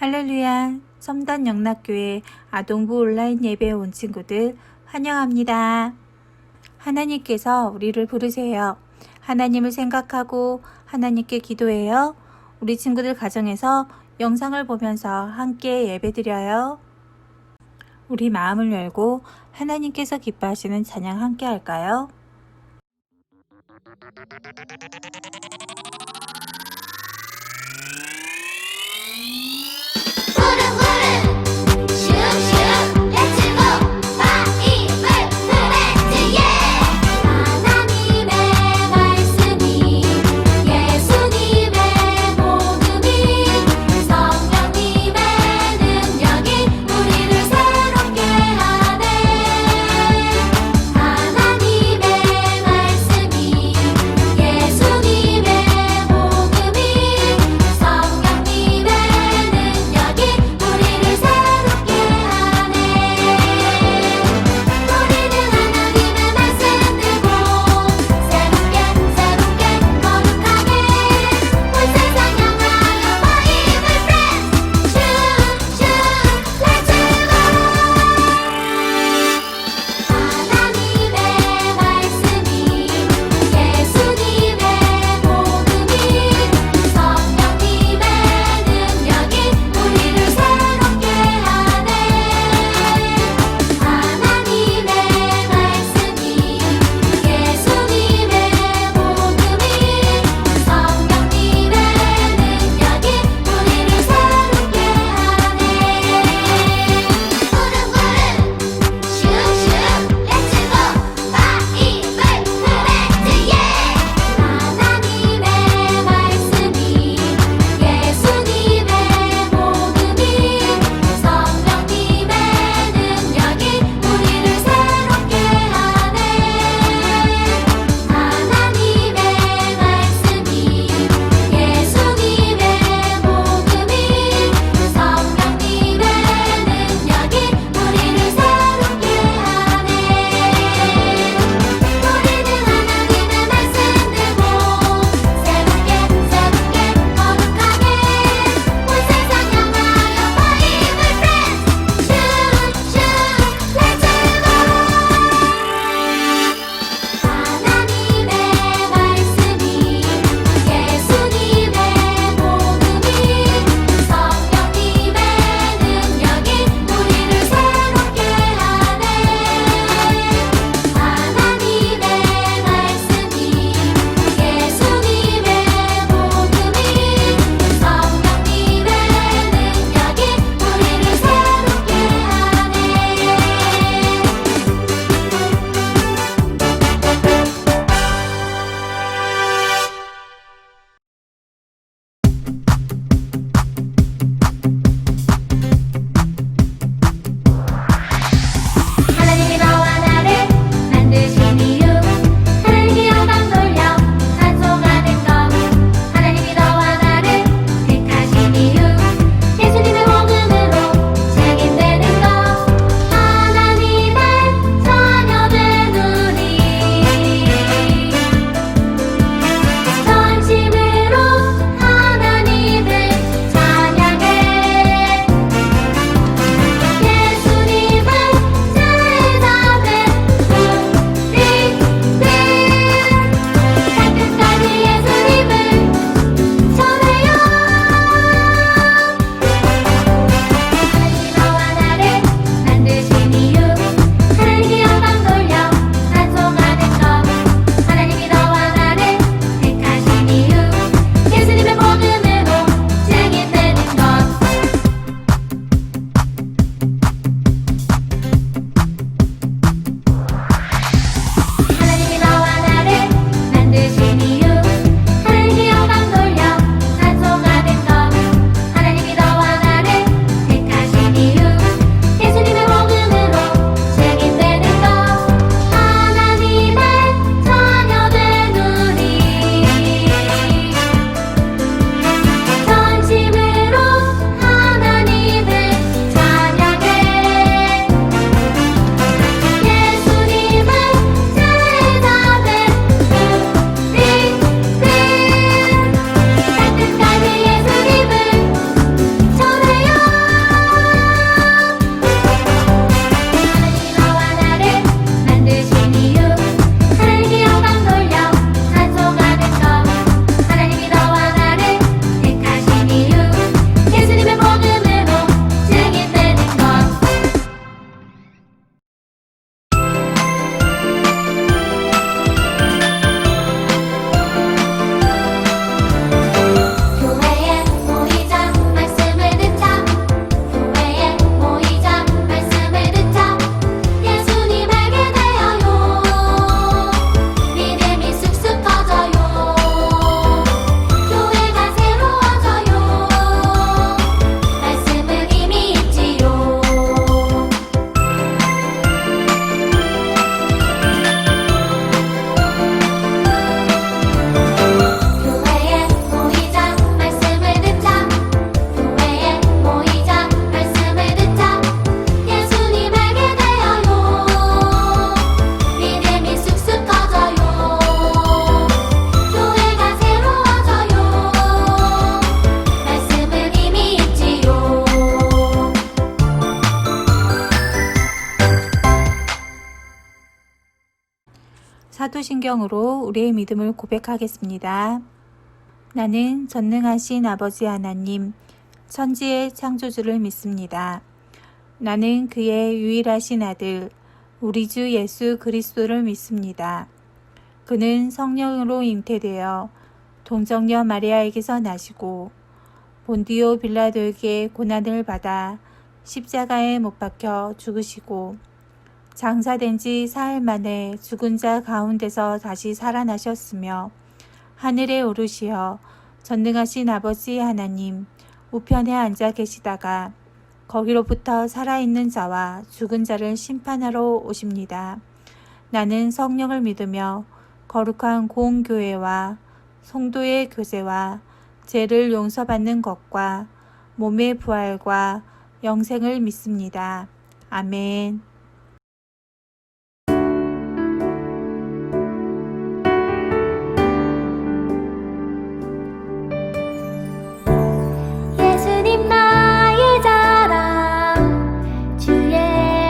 할렐루야, 섬단 영락교회 아동부 온라인 예배에 온 친구들 환영합니다. 하나님께서 우리를 부르세요. 하나님을 생각하고 하나님께 기도해요. 우리 친구들 가정에서 영상을 보면서 함께 예배드려요. 우리 마음을 열고 하나님께서 기뻐하시는 찬양 함께 할까요? 하나님의 말씀이 예수님의 사도신경으로 우리의 믿음을 고백하겠습니다. 나는 전능하신 아버지 하나님, 천지의 창조주를 믿습니다. 나는 그의 유일하신 아들, 우리 주 예수 그리스도를 믿습니다. 그는 성령으로 잉태되어 동정녀 마리아에게서 나시고 본디오 빌라도에게 고난을 받아 십자가에 못 박혀 죽으시고 장사된 지 사흘 만에 죽은 자 가운데서 다시 살아나셨으며 하늘에 오르시어 전능하신 아버지 하나님 우편에 앉아 계시다가 거기로부터 살아있는 자와 죽은 자를 심판하러 오십니다. 나는 성령을 믿으며 거룩한 공교회와 성도의 교제와 죄를 용서받는 것과 몸의 부활과 영생을 믿습니다. 아멘. 예수님 나의 자랑 주의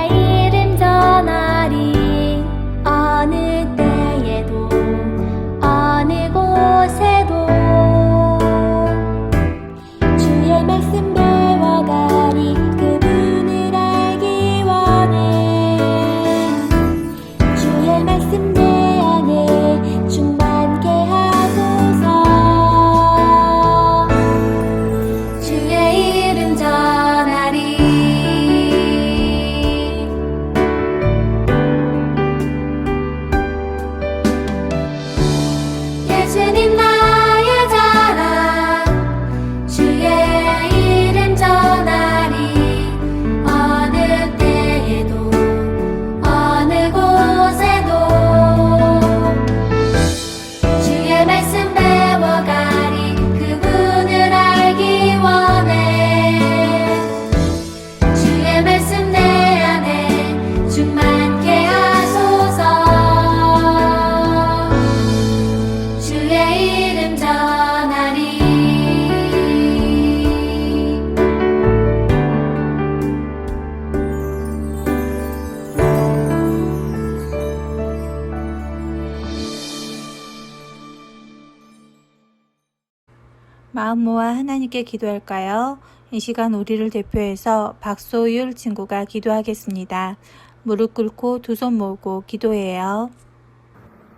이름 전하리 어느 때에도 어느 곳에도 주의 말씀 배워가리 그분을 알기 원해 주의 말씀 내 안에 충만케 하소서 주의 이름 전하리 예수님 나의 자랑 주의 이름 전하리 어느 때에도 어느 곳에도 주의 말씀 배워가리 그분을 알기 원해 주의 말씀 내 안에 충만케 하소서 주의 이름 전하리 마음 모아 하나님께 기도할까요? 이 시간 우리를 대표해서 박소율 친구가 기도하겠습니다. 무릎 꿇고 두 손 모으고 기도해요.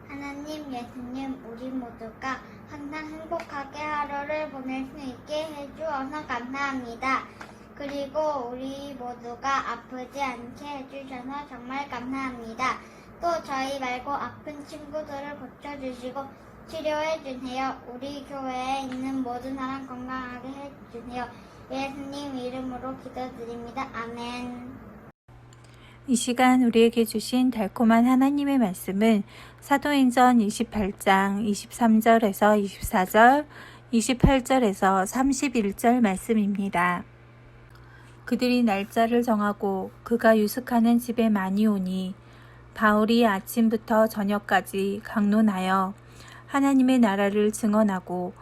하나님, 예수님, 우리 모두가 항상 행복하게 하루를 보낼 수 있게 해주어서 감사합니다. 그리고 우리 모두가 아프지 않게 해주셔서 정말 감사합니다. 또 저희 말고 아픈 친구들을 고쳐주시고 치료해주세요. 우리 교회에 있는 모든 사람 건강하게 해주세요. 예수님 이름으로 기도드립니다. 아멘. 이 시간 우리에게 주신 달콤한 하나님의 말씀은 사도행전 28장 23절에서 24절, 28절에서 31절 말씀입니다. 그들이 날짜를 정하고 그가 유숙하는 집에 많이 오니 바울이 아침부터 저녁까지 강론하여 하나님의 나라를 증언하고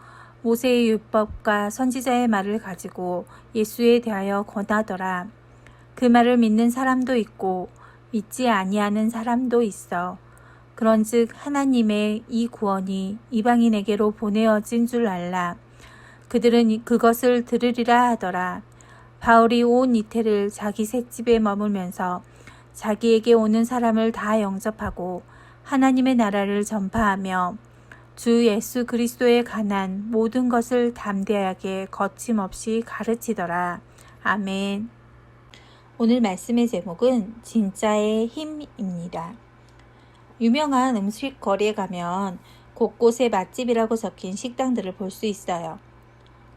모세의 율법과 선지자의 말을 가지고 예수에 대하여 권하더라. 그 말을 믿는 사람도 있고 믿지 아니하는 사람도 있어. 그런즉 하나님의 이 구원이 이방인에게로 보내어진 줄 알라. 그들은 그것을 들으리라 하더라. 바울이 온 이태를 자기 색집에 머물면서 자기에게 오는 사람을 다 영접하고 하나님의 나라를 전파하며 주 예수 그리스도에 관한 모든 것을 담대하게 거침없이 가르치더라. 아멘. 오늘 말씀의 제목은 진짜의 힘입니다. 유명한 음식 거리에 가면 곳곳에 맛집이라고 적힌 식당들을 볼 수 있어요.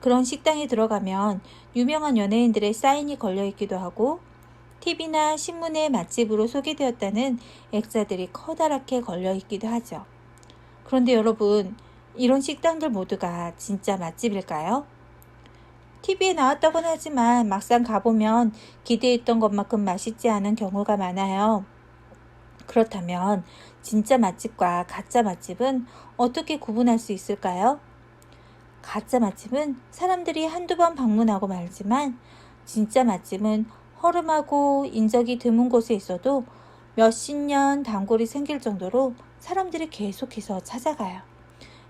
그런 식당에 들어가면 유명한 연예인들의 사인이 걸려 있기도 하고 TV나 신문에 맛집으로 소개되었다는 액자들이 커다랗게 걸려 있기도 하죠. 그런데 여러분, 이런 식당들 모두가 진짜 맛집일까요? TV에 나왔다고는 하지만 막상 가보면 기대했던 것만큼 맛있지 않은 경우가 많아요. 그렇다면 진짜 맛집과 가짜 맛집은 어떻게 구분할 수 있을까요? 가짜 맛집은 사람들이 한두 번 방문하고 말지만 진짜 맛집은 허름하고 인적이 드문 곳에 있어도 몇십 년 단골이 생길 정도로 사람들이 계속해서 찾아가요.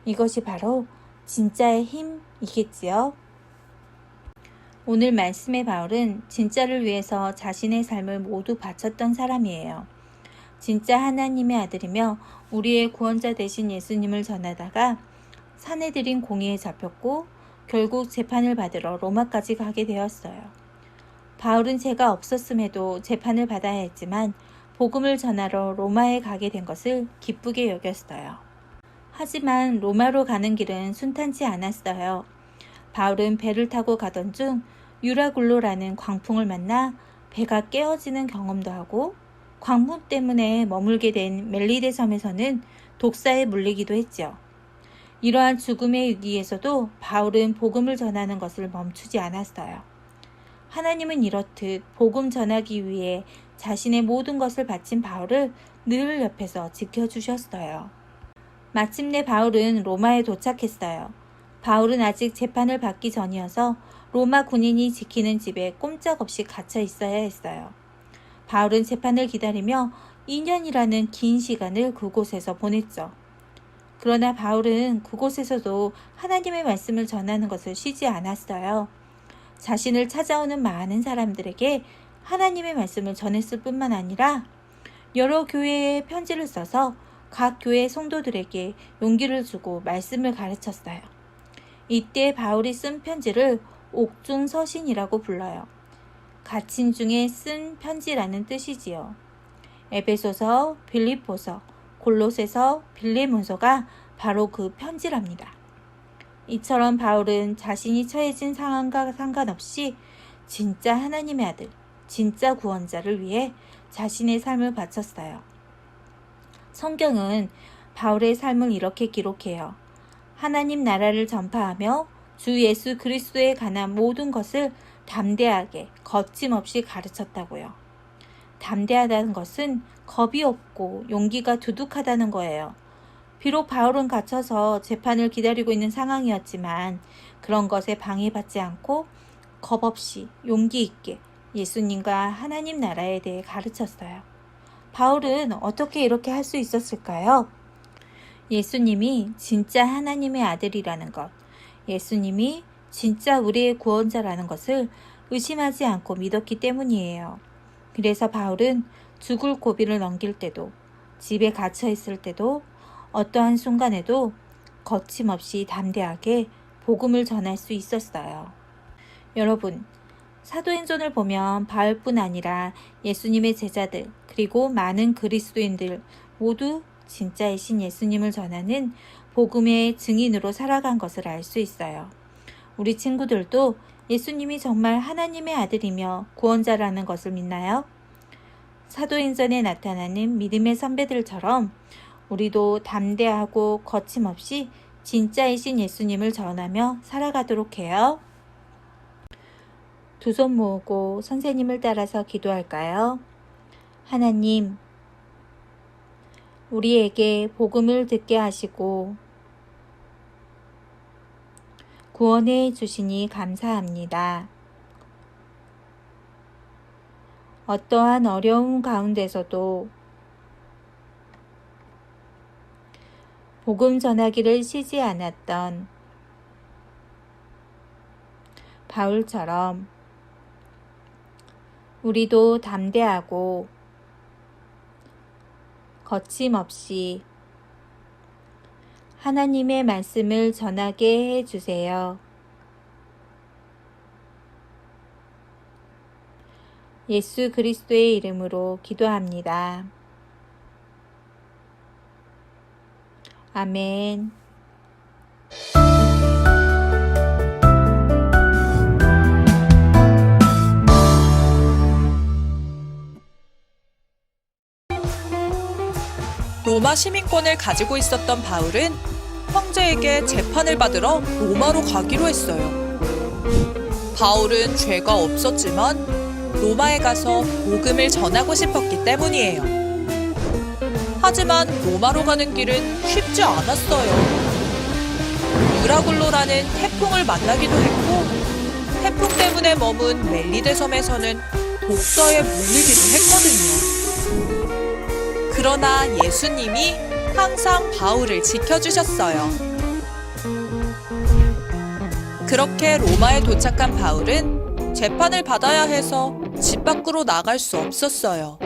이것이 바로 진짜의 힘이겠지요. 오늘 말씀의 바울은 진짜를 위해서 자신의 삶을 모두 바쳤던 사람이에요. 진짜 하나님의 아들이며 우리의 구원자 되신 예수님을 전하다가 사내들인 공의에 잡혔고 결국 재판을 받으러 로마까지 가게 되었어요. 바울은 죄가 없었음에도 재판을 받아야 했지만 복음을 전하러 로마에 가게 된 것을 기쁘게 여겼어요. 하지만 로마로 가는 길은 순탄치 않았어요. 바울은 배를 타고 가던 중 유라굴로라는 광풍을 만나 배가 깨어지는 경험도 하고 광풍 때문에 머물게 된 멜리데 섬에서는 독사에 물리기도 했죠. 이러한 죽음의 위기에서도 바울은 복음을 전하는 것을 멈추지 않았어요. 하나님은 이렇듯 복음 전하기 위해 자신의 모든 것을 바친 바울을 늘 옆에서 지켜주셨어요. 마침내 바울은 로마에 도착했어요. 바울은 아직 재판을 받기 전이어서 로마 군인이 지키는 집에 꼼짝없이 갇혀 있어야 했어요. 바울은 재판을 기다리며 2년이라는 긴 시간을 그곳에서 보냈죠. 그러나 바울은 그곳에서도 하나님의 말씀을 전하는 것을 쉬지 않았어요. 자신을 찾아오는 많은 사람들에게 하나님의 말씀을 전했을 뿐만 아니라 여러 교회에 편지를 써서 각 교회 성도들에게 용기를 주고 말씀을 가르쳤어요. 이때 바울이 쓴 편지를 옥중서신이라고 불러요. 갇힌 중에 쓴 편지라는 뜻이지요. 에베소서, 빌립보서, 골로새서, 빌레몬서가 바로 그 편지랍니다. 이처럼 바울은 자신이 처해진 상황과 상관없이 진짜 하나님의 아들, 진짜 구원자를 위해 자신의 삶을 바쳤어요. 성경은 바울의 삶을 이렇게 기록해요. 하나님 나라를 전파하며 주 예수 그리스도에 관한 모든 것을 담대하게 거침없이 가르쳤다고요. 담대하다는 것은 겁이 없고 용기가 두둑하다는 거예요. 비록 바울은 갇혀서 재판을 기다리고 있는 상황이었지만 그런 것에 방해받지 않고 겁 없이 용기 있게 예수님과 하나님 나라에 대해 가르쳤어요. 바울은 어떻게 이렇게 할 수 있었을까요? 예수님이 진짜 하나님의 아들이라는 것, 예수님이 진짜 우리의 구원자라는 것을 의심하지 않고 믿었기 때문이에요. 그래서 바울은 죽을 고비를 넘길 때도, 집에 갇혀 있을 때도, 어떠한 순간에도 거침없이 담대하게 복음을 전할 수 있었어요. 여러분, 사도행전을 보면 바울뿐 아니라 예수님의 제자들 그리고 많은 그리스도인들 모두 진짜이신 예수님을 전하는 복음의 증인으로 살아간 것을 알 수 있어요. 우리 친구들도 예수님이 정말 하나님의 아들이며 구원자라는 것을 믿나요? 사도행전에 나타나는 믿음의 선배들처럼 우리도 담대하고 거침없이 진짜이신 예수님을 전하며 살아가도록 해요. 두 손 모으고 선생님을 따라서 기도할까요? 하나님, 우리에게 복음을 듣게 하시고 구원해 주시니 감사합니다. 어떠한 어려움 가운데서도 복음 전하기를 쉬지 않았던 바울처럼 우리도 담대하고 거침없이 하나님의 말씀을 전하게 해주세요. 예수 그리스도의 이름으로 기도합니다. 아멘. 로마 시민권을 가지고 있었던 바울은 형제에게 재판을 받으러 로마로 가기로 했어요. 바울은 죄가 없었지만 로마에 가서 복음을 전하고 싶었기 때문이에요. 하지만 로마로 가는 길은 쉽지 않았어요. 유라굴로라는 태풍을 만나기도 했고 태풍 때문에 머문 멜리데 섬에서는 독사에 물리기도 했거든요. 그러나 예수님이 항상 바울을 지켜주셨어요. 그렇게 로마에 도착한 바울은 재판을 받아야 해서 집 밖으로 나갈 수 없었어요.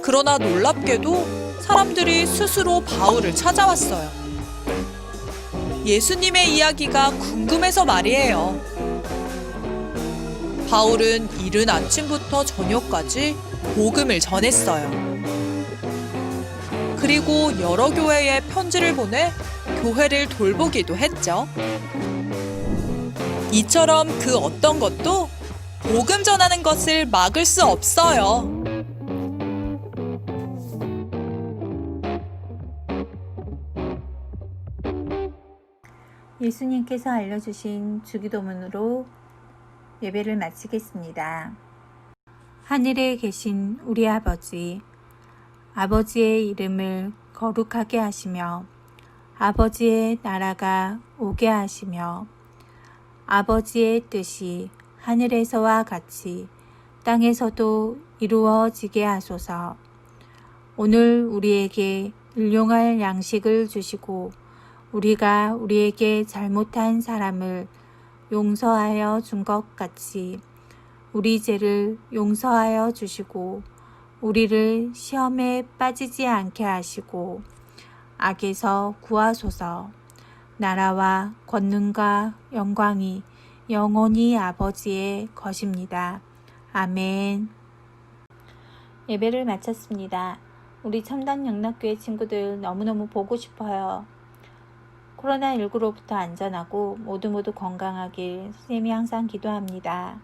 그러나 놀랍게도 사람들이 스스로 바울을 찾아왔어요. 예수님의 이야기가 궁금해서 말이에요. 바울은 이른 아침부터 저녁까지 복음을 전했어요. 그리고 여러 교회에 편지를 보내 교회를 돌보기도 했죠. 이처럼 그 어떤 것도 복음 전하는 것을 막을 수 없어요. 예수님께서 알려주신 주기도문으로 예배를 마치겠습니다. 하늘에 계신 우리 아버지, 아버지의 이름을 거룩하게 하시며 아버지의 나라가 오게 하시며 아버지의 뜻이 하늘에서와 같이 땅에서도 이루어지게 하소서. 오늘 우리에게 일용할 양식을 주시고 우리가 우리에게 잘못한 사람을 용서하여 준 것 같이 우리 죄를 용서하여 주시고 우리를 시험에 빠지지 않게 하시고 악에서 구하소서. 나라와 권능과 영광이 영원히 아버지의 것입니다. 아멘. 예배를 마쳤습니다. 우리 첨단 영락교회 친구들 너무너무 보고 싶어요. 코로나19로부터 안전하고 모두 건강하길 선생님이 항상 기도합니다.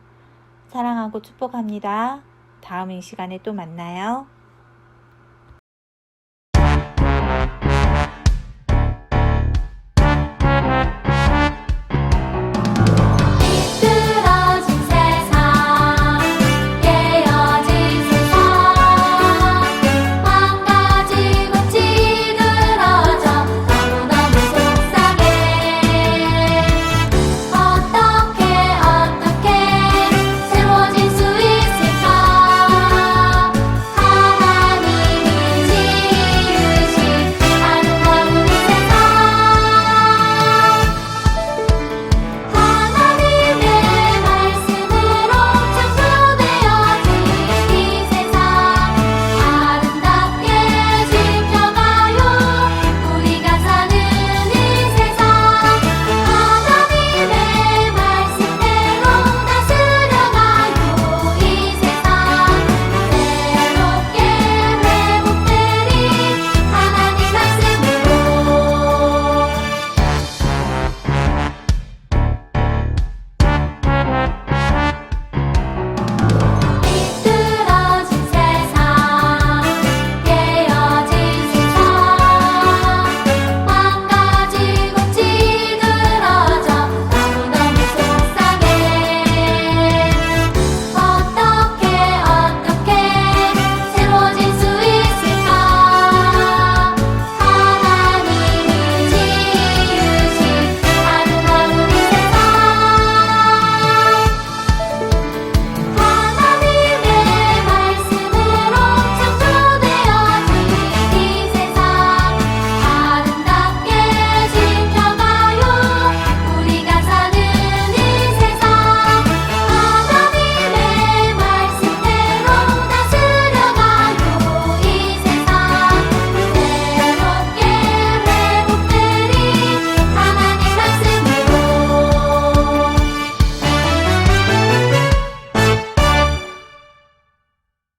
사랑하고 축복합니다. 다음 이 시간에 또 만나요.